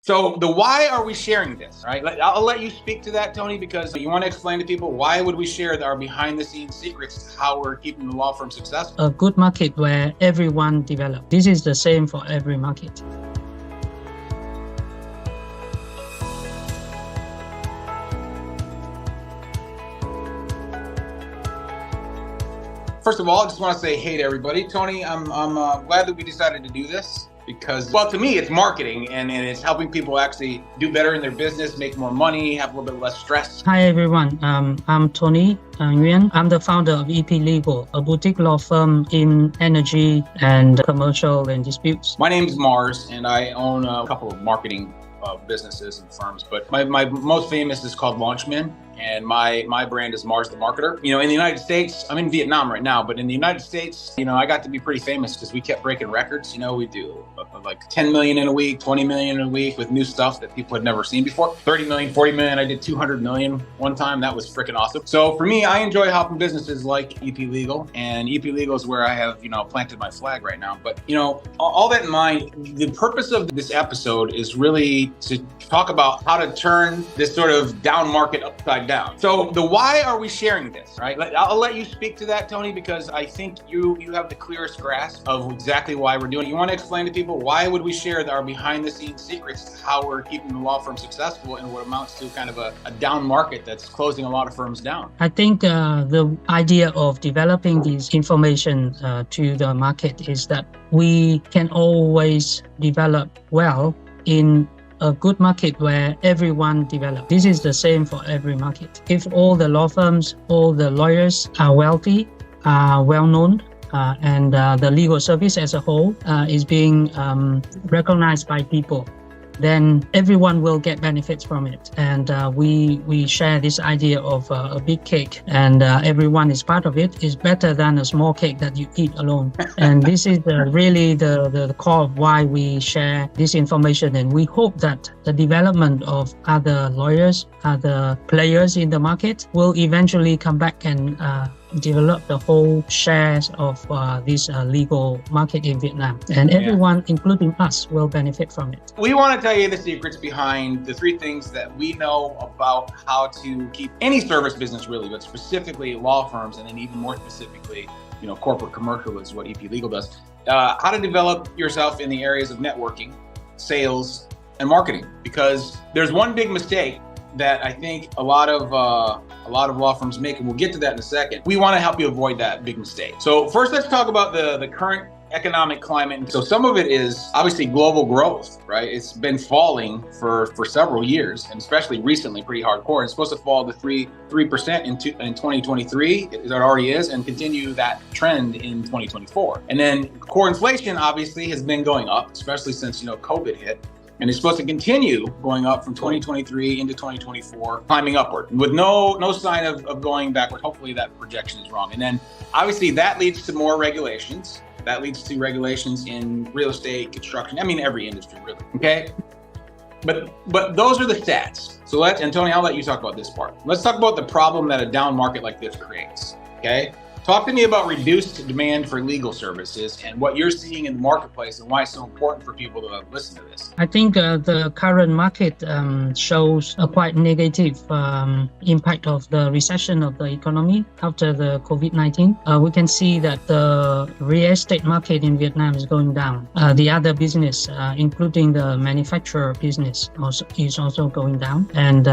So the why are we sharing this, right? I'll let you speak to that, Tony, because you want to explain to people why would we share our behind the scenes secrets, how we're keeping the law firm successful. A good market where everyone develops. This is the same for every market. First of all, I just want to say hey to everybody. Tony, I'm glad that we decided to do this because, well, to me, it's marketing and it's helping people actually do better in their business, make more money, have a little bit less stress. Hi, everyone. I'm Tony Nguyen. I'm the founder of EPLegal, a boutique law firm in energy and commercial and disputes. My name's Mars, and I own a couple of marketing businesses and firms, but my most famous is called Launchman, and my brand is Mars the Marketer. You know, in the United States, I'm in Vietnam right now, but in the United States, you know, I got to be pretty famous because we kept breaking records. You know, we do like 10 million in a week, 20 million in a week with new stuff that people had never seen before. 30 million, 40 million. I did 200 million one time. That was freaking awesome. So for me, I enjoy helping businesses like EPLegal, and EPLegal is where I have, you know, planted my flag right now. But, you know, all that in mind, the purpose of this episode is really to talk about how to turn this sort of down market upside down. So the why are we sharing this, right? I'll let you speak to that, Tony, because I think you have the clearest grasp of exactly why we're doing it. You want to explain to people why would we share our behind the scenes secrets, how we're keeping the law firm successful in what amounts to kind of a down market that's closing a lot of firms down? I think the idea of developing this information to the market is that we can always develop well in a good market where everyone develops. This is the same for every market. If all the law firms, all the lawyers are wealthy, are well-known, and the legal service as a whole is being recognized by people, then everyone will get benefits from it. And we share this idea of a big cake, and everyone is part of it, is better than a small cake that you eat alone. And this is really the core of why we share this information. And we hope that the development of other lawyers, other players in the market will eventually come back and develop the whole shares of this legal market in Vietnam. And everyone, including us, will benefit from it. We want to tell you the secrets behind the three things that we know about how to keep any service business really, but specifically law firms, and then even more specifically, you know, corporate commercial is what EPLegal does. How to develop yourself in the areas of networking, sales, and marketing. Because there's one big mistake that I think a lot of law firms make, and we'll get to that in a second. We want to help you avoid that big mistake. So first, let's talk about the current economic climate. So some of it is obviously global growth, right? It's been falling for several years, and especially recently pretty hardcore. It's supposed to fall to 3% in 2023, it already is, and continue that trend in 2024. And then core inflation obviously has been going up, especially since, you know, COVID hit. And it's supposed to continue going up from 2023 into 2024, climbing upward with no sign of going backward. Hopefully that projection is wrong. And then obviously that leads to more regulations. That leads to regulations in real estate, construction. I mean, every industry really, okay? But those are the stats. So and Tony, I'll let you talk about this part. Let's talk about the problem that a down market like this creates, okay? Talk to me about reduced demand for legal services and what you're seeing in the marketplace and why it's so important for people to listen to this. I think the current market shows a quite negative impact of the recession of the economy after the COVID-19. We can see that the real estate market in Vietnam is going down. The other business, including the manufacturer business, is also going down. And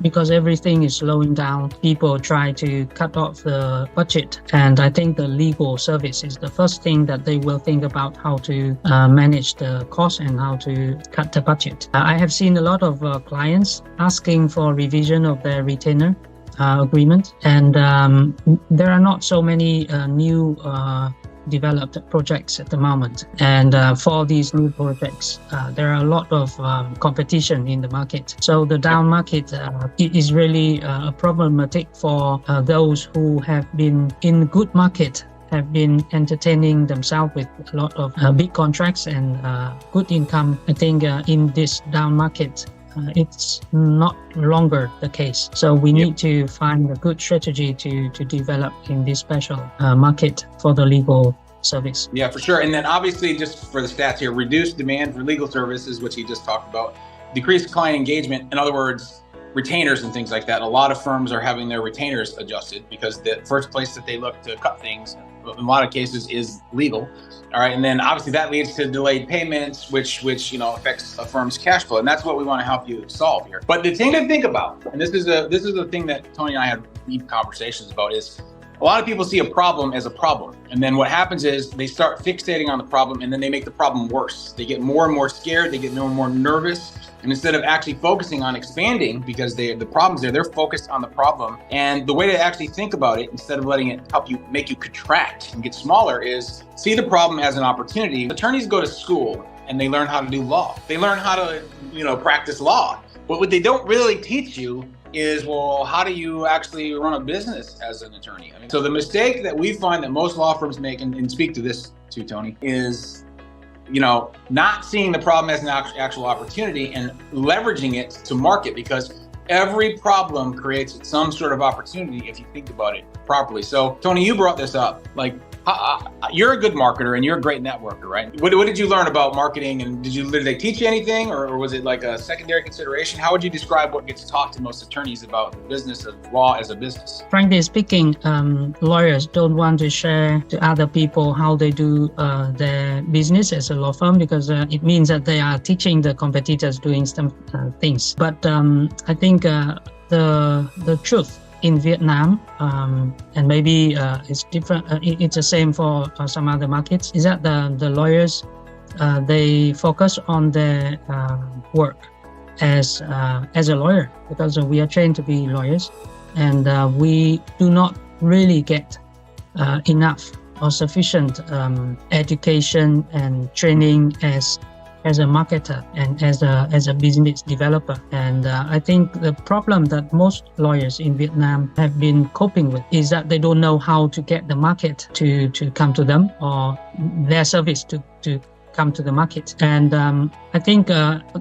because everything is slowing down, people try to cut off the budget. And I think the legal service is the first thing that they will think about, how to manage the cost and how to cut the budget. I have seen a lot of clients asking for revision of their retainer agreement, and there are not so many new developed projects at the moment. And for these new projects, there are a lot of competition in the market. So the down market is really problematic for those who have been in good market, have been entertaining themselves with a lot of big contracts and good income. I think in this down market, it's not longer the case. So we need to find a good strategy to develop in this special market for the legal service. Yeah, for sure. And then obviously, just for the stats here, reduced demand for legal services, which he just talked about. decreased client engagement, in other words, retainers and things like that. A lot of firms are having their retainers adjusted because the first place that they look to cut things in a lot of cases is legal. All right. And then obviously that leads to delayed payments, which affects a firm's cash flow. And that's what we want to help you solve here. But the thing to think about, and this is the thing that Tony and I had deep conversations about, is a lot of people see a problem as a problem. And then what happens is they start fixating on the problem, and then they make the problem worse. They get more and more scared. They get more and more nervous. And instead of actually focusing on expanding, because the problem's there, they're focused on the problem. And the way to actually think about it, instead of letting it make you contract and get smaller, is see the problem as an opportunity. Attorneys go to school and they learn how to do law. They learn how to, practice law. But what they don't really teach you is, well, how do you actually run a business as an attorney? So the mistake that we find that most law firms make, and speak to this too, Tony, is not seeing the problem as an actual opportunity and leveraging it to market, because every problem creates some sort of opportunity if you think about it properly. So Tony, you brought this up, you're a good marketer and you're a great networker, right? What did you learn about marketing, and did they teach you anything, or was it like a secondary consideration? How would you describe what gets taught to most attorneys about the business of law as a business? Frankly speaking, lawyers don't want to share to other people how they do their business as a law firm, because it means that they are teaching the competitors doing some things. But I think the truth in Vietnam, and maybe it's different, it's the same for some other markets, is that the lawyers, they focus on their work as a lawyer, because we are trained to be lawyers, and we do not really get enough or sufficient education and training as a marketer and as a business developer. And I think the problem that most lawyers in Vietnam have been coping with is that they don't know how to get the market to come to them, or their service to come to the market. And I think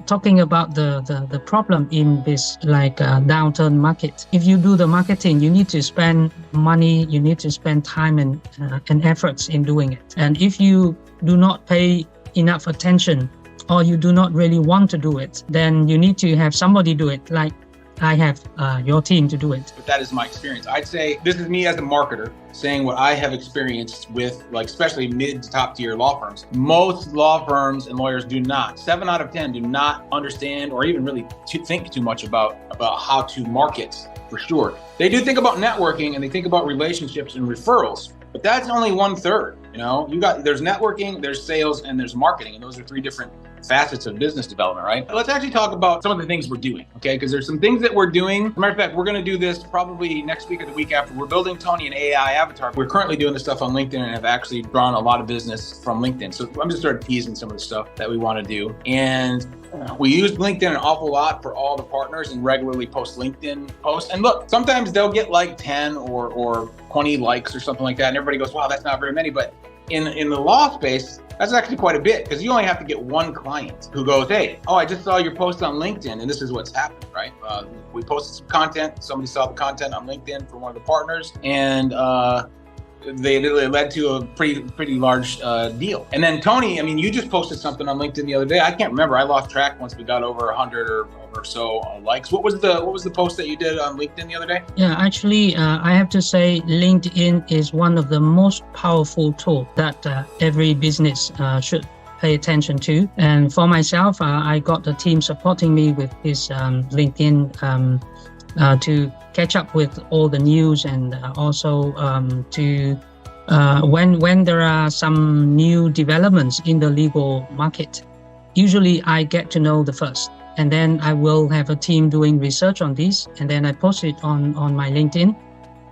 talking about the problem in this downturn market, if you do the marketing, you need to spend money, you need to spend time and efforts in doing it. And if you do not pay enough attention, or you do not really want to do it, then you need to have somebody do it, like I have your team to do it. But that is my experience. I'd say this is me as a marketer saying what I have experienced with, especially mid to top tier law firms. Most law firms and lawyers do not, 7 out of 10 do not understand or even really think too much about how to market, for sure. They do think about networking and they think about relationships and referrals, but that's only 1/3. There's networking, there's sales, and there's marketing, and those are 3 different facets of business development, right? Let's actually talk about some of the things we're doing, okay? Because there's some things that we're doing. As a matter of fact, we're going to do this probably next week or the week after. We're building Tony an AI avatar. We're currently doing this stuff on LinkedIn and have actually drawn a lot of business from LinkedIn. So I'm just sort of teasing some of the stuff that we want to do. And we use LinkedIn an awful lot for all the partners and regularly post LinkedIn posts. And look, sometimes they'll get 10 or 20 likes or something like that. And everybody goes, wow, that's not very many. But in the law space, that's actually quite a bit, because you only have to get one client who goes, hey, I just saw your post on LinkedIn and this is what's happened, right? We posted some content. Somebody saw the content on LinkedIn from one of the partners, and they led to a pretty large deal. And then Tony, you just posted something on LinkedIn the other day. I can't remember. I lost track once we got over 100 or so likes. What was the post that you did on LinkedIn the other day? Yeah, actually, I have to say LinkedIn is one of the most powerful tools that every business should pay attention to. And for myself, I got the team supporting me with this LinkedIn to catch up with all the news, and also to when there are some new developments in the legal market, usually I get to know the first, and then I will have a team doing research on this, and then I post it on my LinkedIn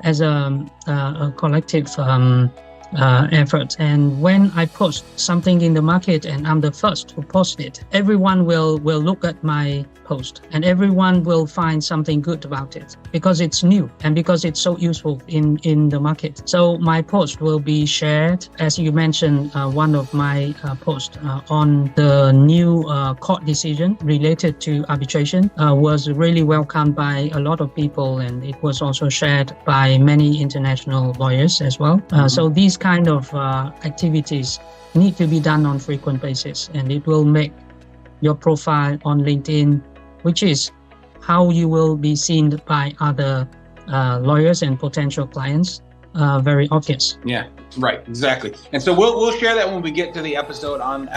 as a collective effort. And when I post something in the market and I'm the first to post it, everyone will look at my post and everyone will find something good about it, because it's new and because it's so useful in the market. So my post will be shared. As you mentioned, one of my posts on the new court decision related to arbitration was really welcomed by a lot of people, and it was also shared by many international lawyers as well. So these kind of activities need to be done on frequent basis, and it will make your profile on LinkedIn, which is how you will be seen by other lawyers and potential clients. Very obvious. Yeah, right, exactly. And so we'll share that when we get to the episode on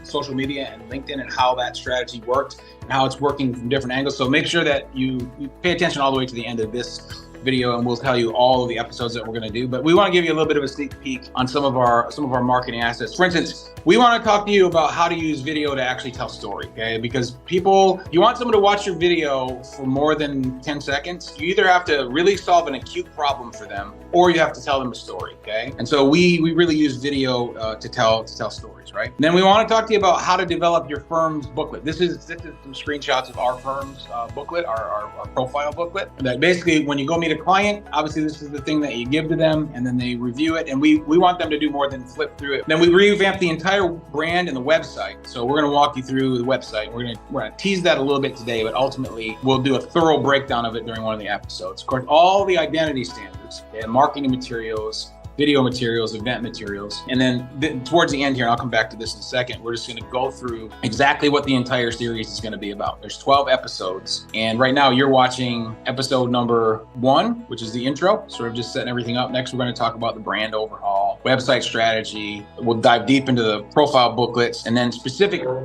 social media and LinkedIn, and how that strategy worked and how it's working from different angles. So make sure that you pay attention all the way to the end of this video, and we'll tell you all of the episodes that we're going to do. But we want to give you a little bit of a sneak peek on some of our marketing assets. For instance, we want to talk to you about how to use video to actually tell story, okay? Because people, you want someone to watch your video for more than 10 seconds, you either have to really solve an acute problem for them, or you have to tell them a story, okay? And so we really use video to tell stories, right? And then we want to talk to you about how to develop your firm's booklet. This is some screenshots of our firm's booklet, our profile booklet. That basically, when you go meet a client, obviously this is the thing that you give to them, and then they review it, and we want them to do more than flip through it. Then we revamp the entire brand and the website. So we're going to walk you through the website. We're going to tease that a little bit today, but ultimately we'll do a thorough breakdown of it during one of the episodes. Of course, all the identity standards, marketing materials, video materials, event materials. And then towards the end here, I'll come back to this in a second, we're just going to go through exactly what the entire series is going to be about. There's 12 episodes. And right now you're watching episode number 1, which is the intro, sort of just setting everything up. Next, we're going to talk about the brand overhaul, website strategy. We'll dive deep into the profile booklets. And then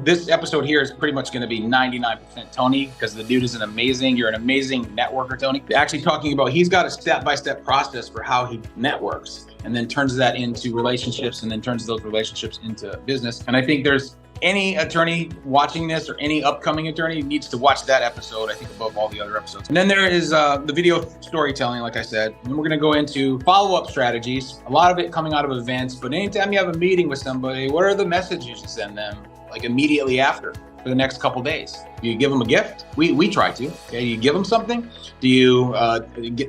this episode here is pretty much going to be 99% Tony, because the dude is you're an amazing networker, Tony. Actually talking about, he's got a step-by-step process for how he networks, and then turns that into relationships, and then turns those relationships into business. And I think there's any attorney watching this, or any upcoming attorney, needs to watch that episode, I think, above all the other episodes. And then there is the video storytelling, like I said. And we're gonna go into follow-up strategies, a lot of it coming out of events, but anytime you have a meeting with somebody, what are the messages you send them, like immediately after, for the next couple days? Do you give them a gift? We try to, okay? Do you give them something? Do you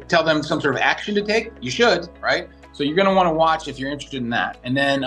tell them some sort of action to take? You should, right? So you're going to want to watch if you're interested in that. And then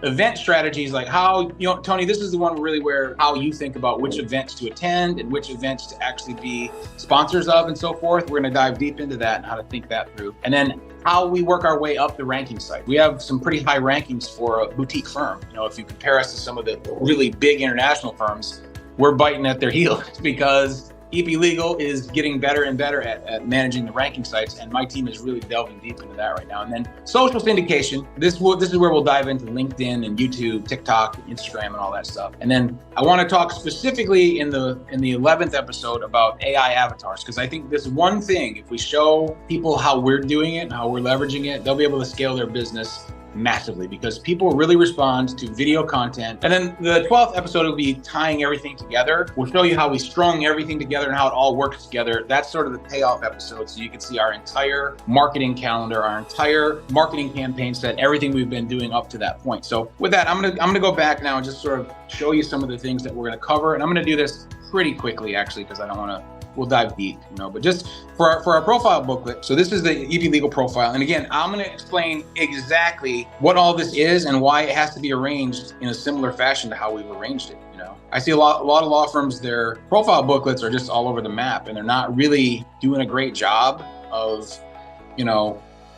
event strategies, like how, Tony, this is the one really where how you think about which events to attend and which events to actually be sponsors of and so forth. We're going to dive deep into that and how to think that through. And then how we work our way up the ranking site. We have some pretty high rankings for a boutique firm. If you compare us to some of the really big international firms, we're biting at their heels because EPLegal is getting better and better at managing the ranking sites, and my team is really delving deep into that right now. And then social syndication, this is where we'll dive into LinkedIn and YouTube, TikTok, Instagram, and all that stuff. And then I want to talk specifically in the 11th episode about AI avatars, because I think this one thing, if we show people how we're doing it and how we're leveraging it, they'll be able to scale their business massively, because people really respond to video content. And then the 12th episode will be tying everything together. We'll show you how we strung everything together and how it all works together. That's sort of the payoff episode, so you can see our entire marketing calendar, our entire marketing campaign set, everything we've been doing up to that point. So with that, I'm gonna go back now and just sort of show you some of the things that we're gonna cover. And I'm gonna do this pretty quickly, actually, because I don't want to, we'll dive deep, but just for our profile booklet. So this is the EPLegal profile. And again, I'm going to explain exactly what all this is and why it has to be arranged in a similar fashion to how we've arranged it. I see a lot of law firms, their profile booklets are just all over the map, and they're not really doing a great job of,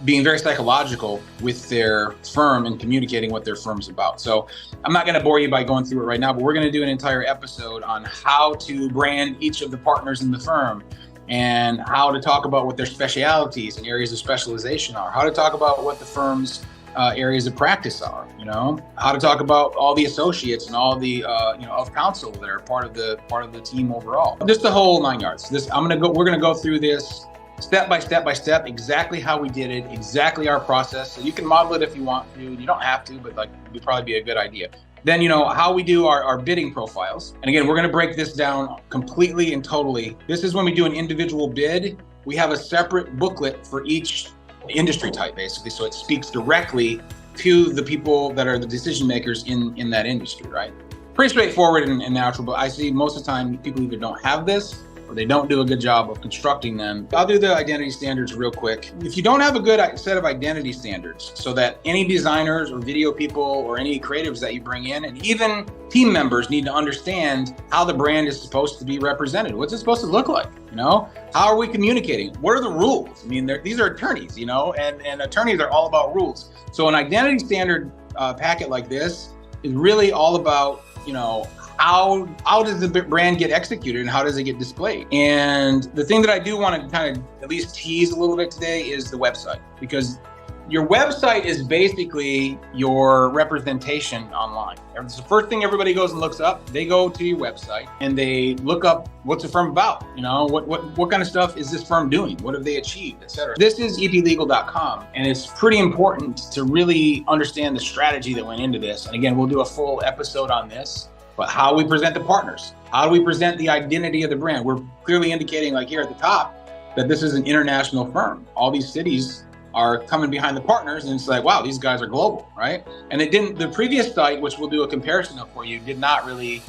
being very psychological with their firm and communicating what their firm's about. So I'm not going to bore you by going through it right now, but we're going to do an entire episode on how to brand each of the partners in the firm, and how to talk about what their specialities and areas of specialization are, how to talk about what the firm's areas of practice are, how to talk about all the associates and all the of counsel that are part of the team overall. Just the whole 9 yards. We're gonna go through this step by step, exactly how we did it, exactly our process. So you can model it if you want to. You don't have to, but it would probably be a good idea. Then, how we do our bidding profiles. And again, we're going to break this down completely and totally. This is when we do an individual bid. We have a separate booklet for each industry type, basically. So it speaks directly to the people that are the decision makers in that industry, right? Pretty straightforward and natural, but I see most of the time people either don't have this or they don't do a good job of constructing them. I'll do the identity standards real quick. If you don't have a good set of identity standards, so that any designers or video people or any creatives that you bring in, and even team members, need to understand how the brand is supposed to be represented. What's it supposed to look like? How are we communicating? What are the rules? These are attorneys, and attorneys are all about rules. So an identity standard packet like this is really all about, how does the brand get executed and how does it get displayed? And the thing that I do want to kind of at least tease a little bit today is the website, because your website is basically your representation online. It's the first thing everybody goes and looks up. They go to your website and they look up what's the firm about. You know, what kind of stuff is this firm doing? What have they achieved, etc. This is EPLegal.com, and it's pretty important to really understand the strategy that went into this. And again, we'll do a full episode on this, but how we present the partners, how do we present the identity of the brand? We're clearly indicating, like here at the top, that this is an international firm. All these cities are coming behind the partners, and it's like, wow, these guys are global, right? And the previous site, which we'll do a comparison of for you, did not really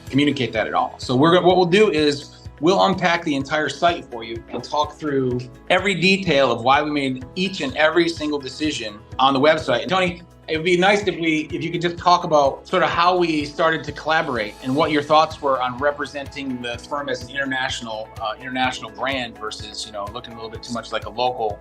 communicate that at all. So what we'll do is we'll unpack the entire site for you and talk through every detail of why we made each and every single decision on the website. And Tony, it would be nice if you could just talk about sort of how we started to collaborate and what your thoughts were on representing the firm as an international brand versus, you know, looking a little bit too much like a local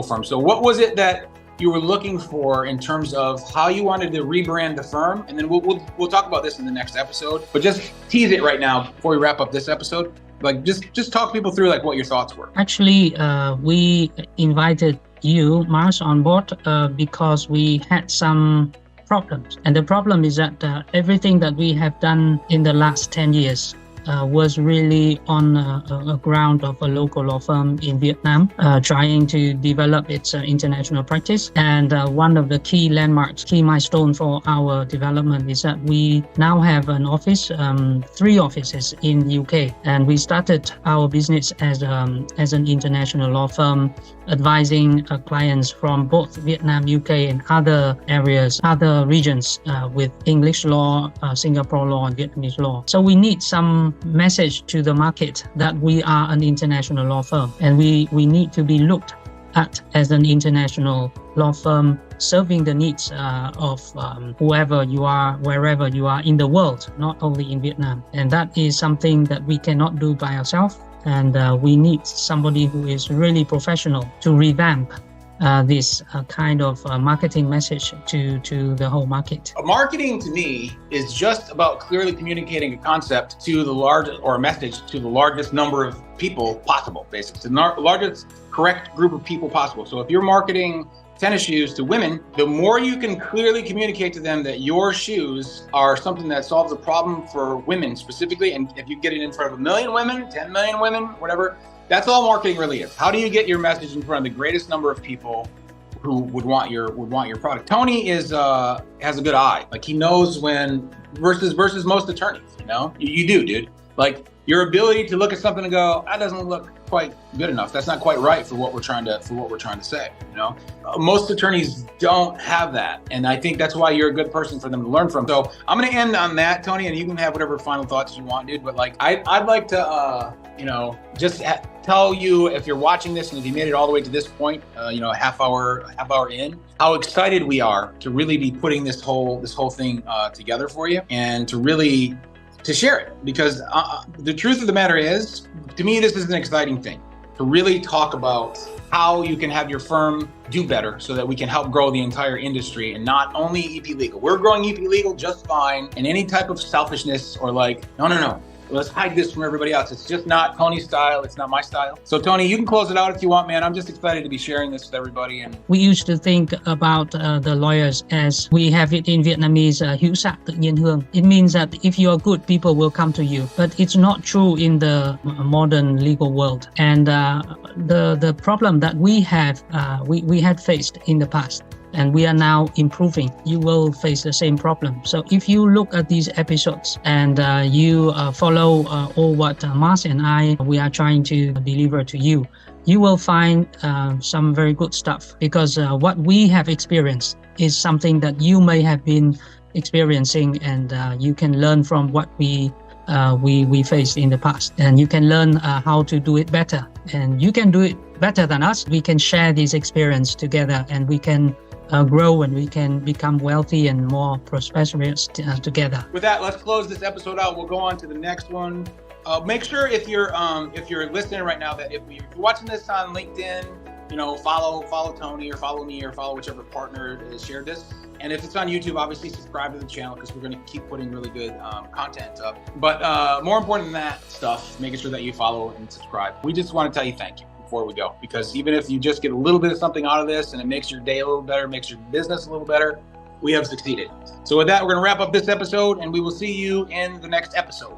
firm. So what was it that you were looking for in terms of how you wanted to rebrand the firm? And then we'll talk about this in the next episode, but just tease it right now before we wrap up this episode. Like just talk people through like what your thoughts were. Actually, we invited you, Mars, on board because we had some problems. And the problem is that everything that we have done in the last 10 years was really on a ground of a local law firm in Vietnam, trying to develop its international practice. And one of the key landmarks, key milestone for our development is that we now have an office, 3 offices in the UK. And we started our business as an international law firm, advising clients from both Vietnam, UK, and other areas, other regions with English law, Singapore law, and Vietnamese law. So we need some message to the market that we are an international law firm, and we need to be looked at as an international law firm serving the needs of whoever you are, wherever you are in the world, not only in Vietnam. And that is something that we cannot do by ourselves. And we need somebody who is really professional to revamp this kind of marketing message to the whole market. Marketing to me is just about clearly communicating a concept to the largest, or a message to the largest number of people possible, basically, the largest correct group of people possible. So if you're marketing tennis shoes to women, the more you can clearly communicate to them that your shoes are something that solves a problem for women specifically, and if you get it in front of 1 million women, 10 million women, whatever, that's all marketing really is. How do you get your message in front of the greatest number of people who would want your product? Tony has a good eye. Like, he knows when versus most attorneys, you know? You do, dude. Like, your ability to look at something and go, that doesn't look quite good enough. That's not quite right for what we're trying to say, you know? Most attorneys don't have that. And I think that's why you're a good person for them to learn from. So I'm going to end on that, Tony, and you can have whatever final thoughts you want, dude. But like, I'd like to, just tell you, if you're watching this and if you made it all the way to this point, a half hour in, how excited we are to really be putting this whole thing together for you, and to share it, because the truth of the matter is, to me, this is an exciting thing, to really talk about how you can have your firm do better so that we can help grow the entire industry, and not only EPLegal. We're growing EPLegal just fine, and any type of selfishness or like, no, let's hide this from everybody else. It's just not Tony's style. It's not my style. So Tony, you can close it out if you want, man. I'm just excited to be sharing this with everybody. And we used to think about the lawyers as, we have it in Vietnamese, hữu sắc tự nhiên hương. It means that if you are good, people will come to you. But it's not true in the modern legal world. And the problem that we have, we had faced in the past, and we are now improving, you will face the same problem. So if you look at these episodes and you follow all what Mars and we are trying to deliver to you, you will find some very good stuff, because what we have experienced is something that you may have been experiencing, and you can learn from what we faced in the past, and you can learn how to do it better, and you can do it better than us. We can share this experience together, and we can grow, and we can become wealthy and more prosperous together. With that, let's close this episode out. We'll go on to the next one. Make sure if you're listening right now, that if you're watching this on LinkedIn, follow Tony, or follow me, or follow whichever partner has shared this. And if it's on YouTube, obviously subscribe to the channel because we're going to keep putting really good content up. But more important than that stuff, making sure that you follow and subscribe. We just want to tell you thank you before we go, because even if you just get a little bit of something out of this and it makes your day a little better, makes your business a little better, we have succeeded. So with that, we're going to wrap up this episode and we will see you in the next episode.